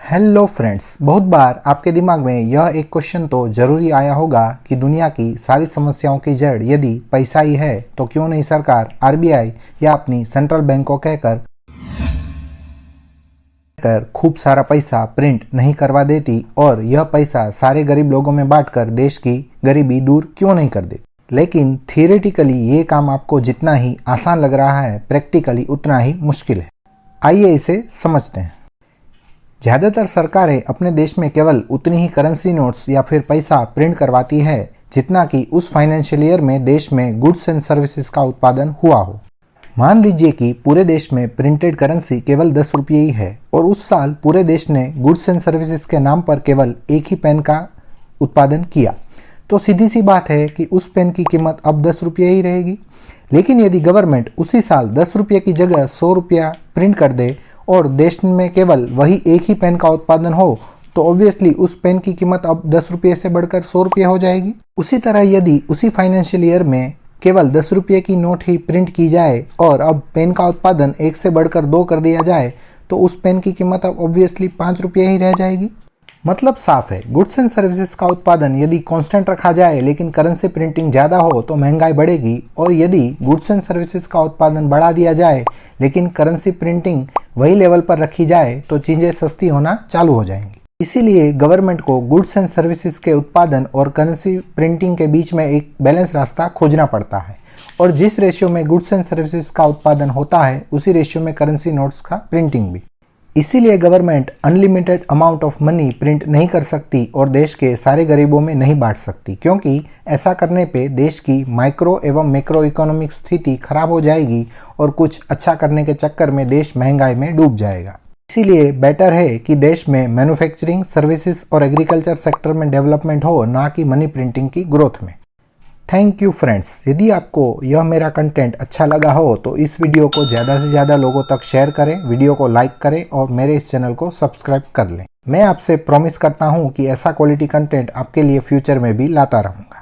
Hello friends, बहुत बार आपके दिमाग में यह एक क्वेश्चन तो जरूरी आया होगा कि दुनिया की सारी समस्याओं की जड़ यदि पैसा ही है तो क्यों नहीं सरकार आरबीआई या अपनी सेंट्रल बैंक को कहकर खूब सारा पैसा प्रिंट नहीं करवा देती और यह पैसा सारे गरीब लोगों में बांटकर देश की गरीबी दूर क्यों नहीं कर देती। लेकिन थियोरेटिकली ये काम आपको जितना ही आसान लग रहा है, प्रैक्टिकली उतना ही मुश्किल है। आइए इसे समझते हैं। ज़्यादातर सरकारें अपने देश में केवल उतनी ही करेंसी नोट्स या फिर पैसा प्रिंट करवाती है जितना कि उस फाइनेंशियल ईयर में देश में गुड्स एंड सर्विसेज का उत्पादन हुआ हो। मान लीजिए कि पूरे देश में प्रिंटेड करेंसी केवल 10 रुपये ही है और उस साल पूरे देश ने गुड्स एंड सर्विसेज के नाम पर केवल एक ही पेन का उत्पादन किया, तो सीधी सी बात है कि उस पेन की कीमत अब 10 रुपये ही रहेगी। लेकिन यदि गवर्नमेंट उसी साल 10 रुपये की जगह 100 रुपया प्रिंट कर दे और देश में केवल वही एक ही पेन का उत्पादन हो तो ऑब्वियसली उस पेन की कीमत अब 10 रुपये से बढ़कर 100 रुपये हो जाएगी। उसी तरह यदि उसी फाइनेंशियल ईयर में केवल 10 रुपये की नोट ही प्रिंट की जाए और अब पेन का उत्पादन 1 से बढ़कर 2 कर दिया जाए तो उस पेन की कीमत अब ऑब्वियसली 5 रुपये ही रह जाएगी। मतलब साफ है, गुड्स एंड सर्विसेज का उत्पादन यदि कांस्टेंट रखा जाए लेकिन करेंसी प्रिंटिंग ज़्यादा हो तो महंगाई बढ़ेगी, और यदि गुड्स एंड सर्विसेज का उत्पादन बढ़ा दिया जाए लेकिन करेंसी प्रिंटिंग वही लेवल पर रखी जाए तो चीज़ें सस्ती होना चालू हो जाएंगी। इसीलिए गवर्नमेंट को गुड्स एंड सर्विसेज के उत्पादन और करेंसी प्रिंटिंग के बीच में एक बैलेंस रास्ता खोजना पड़ता है, और जिस रेशियो में गुड्स एंड सर्विसेज का उत्पादन होता है उसी रेशियो में करेंसी नोट्स का प्रिंटिंग भी। इसीलिए government unlimited amount of money print नहीं कर सकती और देश के सारे गरीबों में नहीं बांट सकती, क्योंकि ऐसा करने पे देश की माइक्रो एवं मैक्रो इकोनॉमिक स्थिति खराब हो जाएगी और कुछ अच्छा करने के चक्कर में देश महंगाई में डूब जाएगा। इसीलिए बेटर है कि देश में मैन्युफैक्चरिंग, सर्विसेज और एग्रीकल्चर सेक्टर में डेवलपमेंट हो, ना कि मनी प्रिंटिंग की ग्रोथ में। Thank you friends. यदि आपको यह मेरा कंटेंट अच्छा लगा हो तो इस वीडियो को ज़्यादा से ज़्यादा लोगों तक शेयर करें, वीडियो को लाइक करें और मेरे इस चैनल को सब्सक्राइब कर लें। मैं आपसे प्रॉमिस करता हूं कि ऐसा क्वालिटी कंटेंट आपके लिए फ्यूचर में भी लाता रहूँगा।